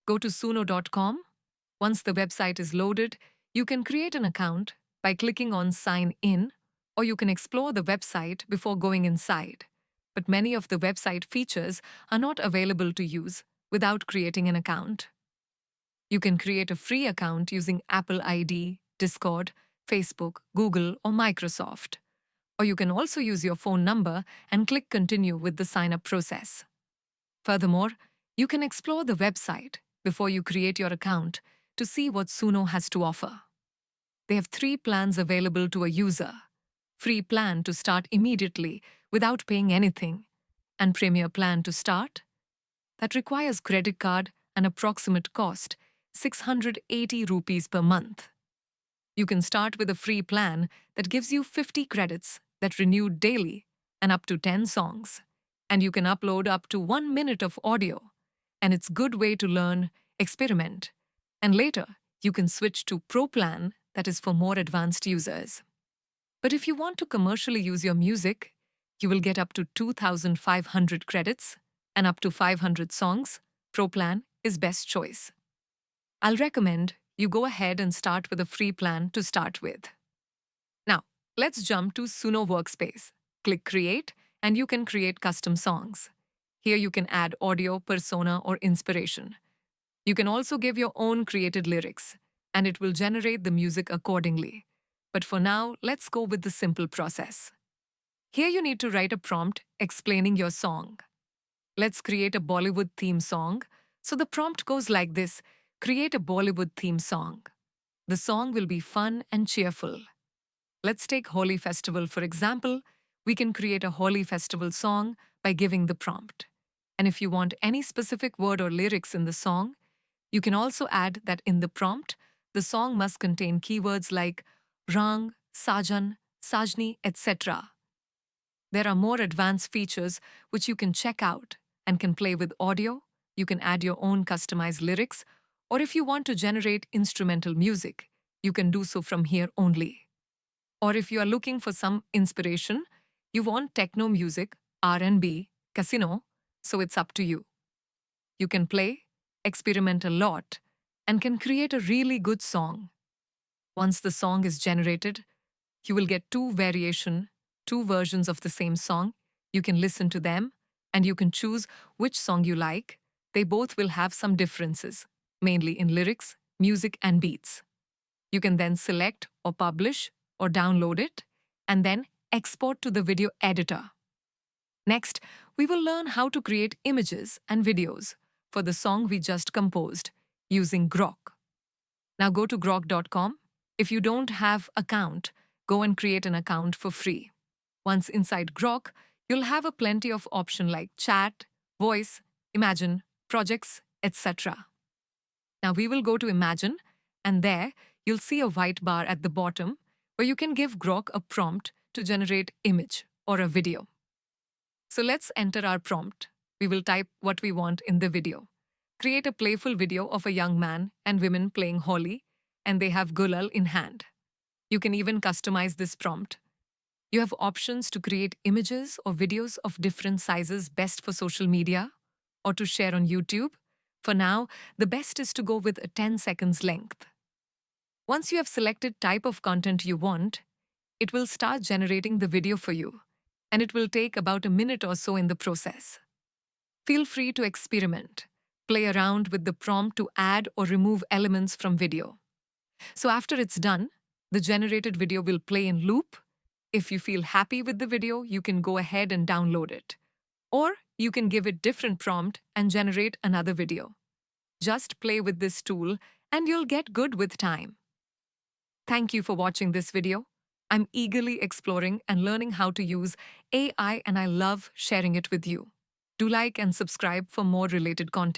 Go to suno.com. Once the website is loaded, you can create an account by clicking on Sign In, or you can explore the website before going inside. But many of the website features are not available to use without creating an account. You can create a free account using Apple ID, Discord, Facebook, Google, or Microsoft. Or you can also use your phone number and click Continue with the sign-up process. Furthermore, you can explore the website before you create your account to see what Suno has to offer. They have 3 plans available to a user. Free plan to start immediately without paying anything, and Premier plan to start that requires credit card and approximate cost 680 rupees per month. You can start with a free plan that gives you 50 credits that renew daily and up to 10 songs. And you can upload up to 1 minute of audio. And it's a good way to learn, experiment. And later, you can switch to Pro plan that is for more advanced users. But if you want to commercially use your music, you will get up to 2,500 credits and up to 500 songs. Pro plan is best choice. I'll recommend you go ahead and start with a free plan to start with. Now, let's jump to Suno Workspace. Click Create, and you can create custom songs. Here you can add audio, persona, or inspiration. You can also give your own created lyrics, and it will generate the music accordingly. But for now, let's go with the simple process. Here you need to write a prompt explaining your song. Let's create a Bollywood theme song. So the prompt goes like this: create a Bollywood theme song. The song will be fun and cheerful. Let's take Holi Festival for example. We can create a Holi Festival song by giving the prompt. And if you want any specific word or lyrics in the song, you can also add that in the prompt, the song must contain keywords like Rang, Sajan, Sajni, etc. There are more advanced features which you can check out and can play with audio. You can add your own customized lyrics, or if you want to generate instrumental music, you can do so from here only. Or if you are looking for some inspiration, you want techno music, R&B, casino, so it's up to you. You can play, experiment a lot, and can create a really good song. Once the song is generated, you will get 2 versions of the same song. You can listen to them, and you can choose which song you like. They both will have some differences, mainly in lyrics, music, and beats. You can then select or publish or download it, and then export to the video editor. Next, we will learn how to create images and videos for the song we just composed using Grok. Now go to grok.com. If you don't have an account, go and create an account for free. Once inside Grok, you'll have a plenty of options like chat, voice, Imagine, projects, etc. Now we will go to Imagine, and there you'll see a white bar at the bottom where you can give Grok a prompt to generate image or a video. So let's enter our prompt. We will type what we want in the video. Create a playful video of a young man and women playing Holi, and they have gulal in hand. You can even customize this prompt. You have options to create images or videos of different sizes best for social media or to share on YouTube. For now, the best is to go with a 10 seconds length. Once you have selected type of content you want, it will start generating the video for you, and it will take about a minute or so in the process. Feel free to experiment. Play around with the prompt to add or remove elements from video. So after it's done, the generated video will play in loop. If you feel happy with the video, you can go ahead and download it. Or you can give it different prompt and generate another video. Just play with this tool and you'll get good with time. Thank you for watching this video. I'm eagerly exploring and learning how to use AI, and I love sharing it with you. Do like and subscribe for more related content.